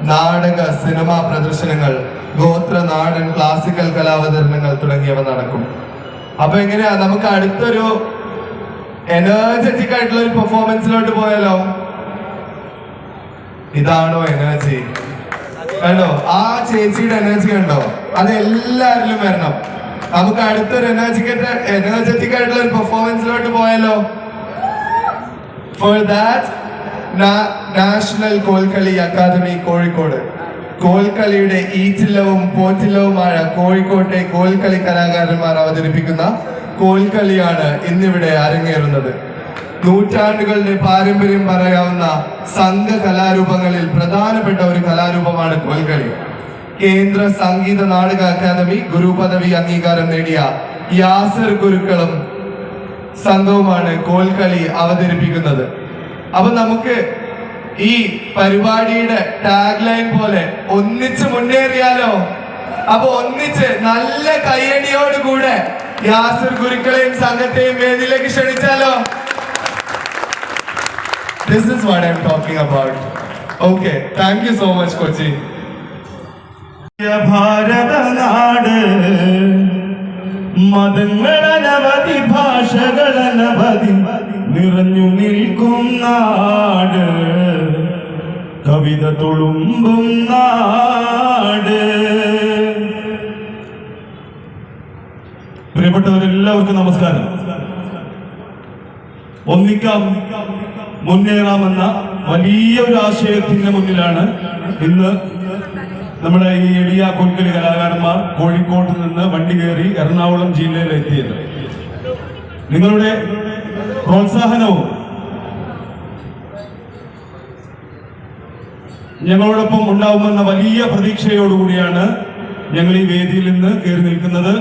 നാടക സിനിമാ പ്രദർശനങ്ങൾ, ഗോത്ര നാടൻ ക്ലാസിക്കൽ കലാവതരണങ്ങൾ തുടങ്ങിയവ നടക്കും. അപ്പൊ എങ്ങനെയാ, നമുക്ക് അടുത്തൊരു എനർജറ്റിക് ആയിട്ടുള്ള ഒരു പെർഫോമൻസിലോട്ട് പോയാലോ? ഇതാണോ എനർജി? കണ്ടോ ആ ചേച്ചിയുടെ എനർജി കണ്ടോ? അത് എല്ലാവരിലും വരണം. നമുക്ക് അടുത്തൊരു എനർജറ്റിക് ആയിട്ടുള്ള ഒരു പെർഫോമൻസിലോട്ട് പോയാലോ? For that national Kolkali academy Kozhikode, കോൽക്കളിയുടെ ഈറ്റില്ലവും പോറ്റില്ലവുമായ കോഴിക്കോട്ടെ കോൽക്കളി കലാകാരന്മാർ അവതരിപ്പിക്കുന്ന കോൽക്കളിയാണ് ഇന്നിവിടെ അരങ്ങേറുന്നത്. നൂറ്റാണ്ടുകളുടെ പാരമ്പര്യം പറയാവുന്ന സംഘ കലാരൂപങ്ങളിൽ പ്രധാനപ്പെട്ട ഒരു കലാരൂപമാണ് കോൽക്കളി. കേന്ദ്ര സംഗീത നാടക അക്കാദമി ഗുരുപദവി അംഗീകാരം നേടിയ യാസർ ഗുരുക്കളും സംഘവുമാണ് കോൽക്കളി അവതരിപ്പിക്കുന്നത്. അപ്പൊ നമുക്ക് ഈ പരിപാടിയുടെ ടാഗ് ലൈൻ പോലെ ഒന്നിച്ച് മുന്നേറിയാലോ? അപ്പൊ ഒന്നിച്ച് നല്ല കയ്യടിയോടുകൂടെ യാസർ ഗുരുക്കളെയും സംഘത്തെയും വേദിയിലേക്ക് ക്ഷണിച്ചാലോ? This is what I'm talking about. Okay, thank you so much, Kochi. ഭാരതനാട് മതങ്ങളനവധി ഭാഷകളനവധി നിറഞ്ഞു നിൽക്കും നാട്, കവിത തുളുമ്പും നാട്. പ്രിയപ്പെട്ടവരെല്ലാവർക്കും നമസ്കാരം. ഒന്നിക്കാം മുന്നേറാമെന്ന വലിയ ഒരു ആശയത്തിന്റെ മുന്നിലാണ് ഇന്ന് നമ്മുടെ ഈ എളിയ കോൽക്കളി കലാകാരന്മാർ കോഴിക്കോട്ട് നിന്ന് വണ്ടി കയറി എറണാകുളം ജില്ലയിൽ എത്തിയത്. നിങ്ങളുടെ പ്രോത്സാഹനവും ഞങ്ങളോടൊപ്പം ഉണ്ടാവുമെന്ന വലിയ പ്രതീക്ഷയോടുകൂടിയാണ് ഞങ്ങൾ ഈ വേദിയിൽ നിന്ന് കയറി നിൽക്കുന്നത്.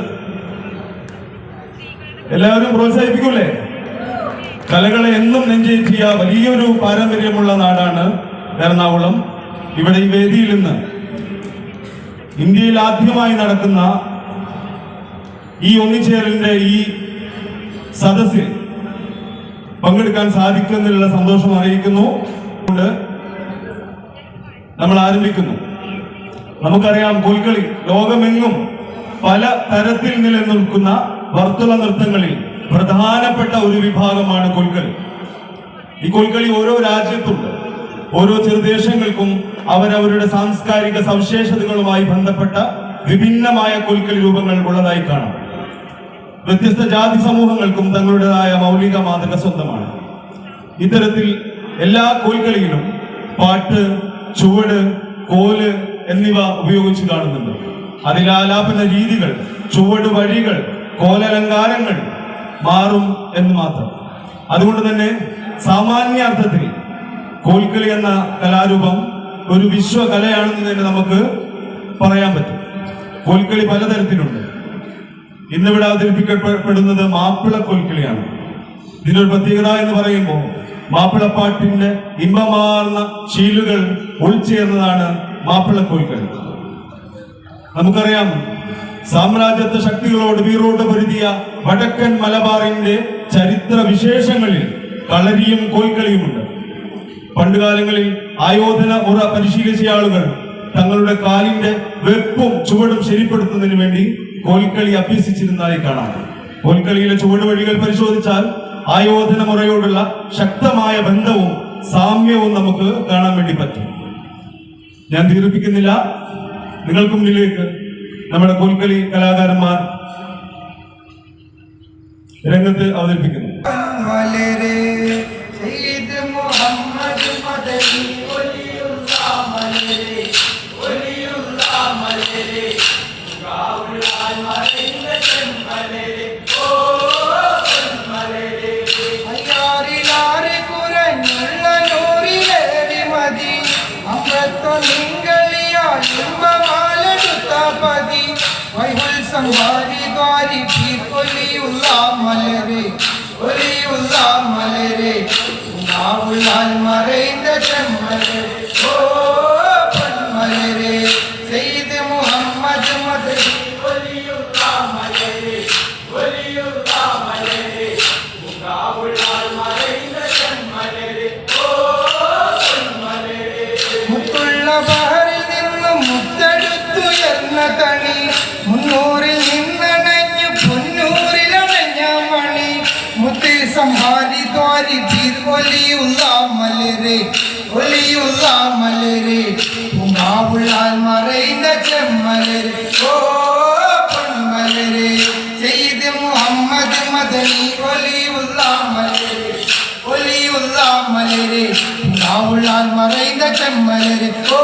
എല്ലാവരും പ്രോത്സാഹിപ്പിക്കൂലേ? കലകളെ എന്നും നെഞ്ചേറ്റിയ വലിയൊരു പാരമ്പര്യമുള്ള നാടാണ് എറണാകുളം. ഇവിടെ ഈ വേദിയിൽ നിന്ന് ഇന്ത്യയിൽ ആദ്യമായി നടക്കുന്ന ഈ ഒന്നിച്ചേരലിന്റെ ഈ സദസ്സിൽ പങ്കെടുക്കാൻ സാധിക്കുന്നതിലുള്ള സന്തോഷം അറിയിക്കുന്നു. നമ്മൾ ആരംഭിക്കുന്നു. നമുക്കറിയാം, കോൽക്കളി ലോകമെങ്ങും പല തരത്തിൽ നിലനിൽക്കുന്ന വർത്തുള നൃത്തങ്ങളിൽ പ്രധാനപ്പെട്ട ഒരു വിഭാഗമാണ് കോൽക്കളി. ഈ കോൽക്കളി ഓരോ രാജ്യത്തുണ്ട്. ഓരോ ചെറുദേശങ്ങൾക്കും അവരവരുടെ സാംസ്കാരിക സവിശേഷതകളുമായി ബന്ധപ്പെട്ട വിഭിന്നമായ കോൽക്കളി രൂപങ്ങൾ ഉള്ളതായി കാണാം. വ്യത്യസ്ത ജാതി സമൂഹങ്ങൾക്കും തങ്ങളുടേതായ മൗലിക മാതൃക സ്വന്തമാണ്. ഇത്തരത്തിൽ എല്ലാ കോൽക്കളിയിലും പാട്ട്, ചുവട്, കോല് എന്നിവ ഉപയോഗിച്ച് കാണുന്നുണ്ട്. അതിലാലാപന രീതികൾ, ചുവട് വഴികൾ, കോലലങ്കാരങ്ങൾ മാറും എന്ന് മാത്രം. അതുകൊണ്ട് തന്നെ സാമാന്യ അർത്ഥത്തിൽ കോൽക്കളി എന്ന കലാരൂപം ഒരു വിശ്വകലയാണെന്ന് തന്നെ നമുക്ക് പറയാൻ പറ്റും. കോൽക്കളി പലതരത്തിലുണ്ട്. ഇന്നിവിടെ അവതരിപ്പിക്കപ്പെടുന്നത് മാപ്പിള കോൽക്കളിയാണ്. ഇതിനൊരു പ്രത്യേകത എന്ന് പറയുമ്പോൾ മാപ്പിളപ്പാട്ടിന്റെ ഇമ്പമാർന്ന ശീലുകൾ ഉൾച്ചേർന്നതാണ് മാപ്പിള കോൽക്കളി. നമുക്കറിയാം, സാമ്രാജ്യത്വ ശക്തികളോട് വീറോട്ട് പൊരുതിയ വടക്കൻ മലബാറിന്റെ ചരിത്ര വിശേഷങ്ങളിൽ കളരിയും കോൽക്കളിയുമുണ്ട്. പണ്ടുകാലങ്ങളിൽ ആയോധന മുറ പരിശീലിച്ച ആളുകൾ തങ്ങളുടെ കാലിന്റെ വെപ്പും ചുവടും ശരിപ്പെടുത്തുന്നതിന് വേണ്ടി കോൽക്കളി അഭ്യസിച്ചിരുന്നതായി കാണാം. കോൽക്കളിയിലെ ചുവട് വഴികൾ പരിശോധിച്ചാൽ ആയോധന മുറയോടുള്ള ശക്തമായ ബന്ധവും സാമ്യവും നമുക്ക് കാണാൻ വേണ്ടി പറ്റും. ഞാൻ ദീർഘിപ്പിക്കുന്നില്ല. നിങ്ങൾക്ക് മുന്നിലേക്ക് നമ്മുടെ കോൽക്കളി കലാകാരന്മാർ രംഗത്ത് അവതരിപ്പിക്കുന്നു. மறைந்த செம்மலே ஓ பன்மலரே செய்து முஹம்மது மதனி ஒலியுல்லா மலரே முகாவுல்லால் மறைந்த செம்மலே ஓ பன்மலரே முத்துள்ள பஹரி തണി മുന്നൂറിൽ നിന്നണഞ്ഞു പൊന്നൂരിലണഞ്ഞ മണി മുത്തേ സംഹാരി ദ്വാരി ബീർ ഒലിയുള്ള മലരെ ഒലിയുള്ള മലരെ പൂങ്കാവുള്ളാൽ മറൈந்த ചെമ്മലരെ ഓ പൊന്മലരെ സെയ്ദ് മുഹമ്മദ് മദനി ഒലിയുള്ള മലരെ ഒലിയുള്ള മലരെ പൂങ്കാവുള്ളാൽ മറൈந்த ചെമ്മലരെ ഓ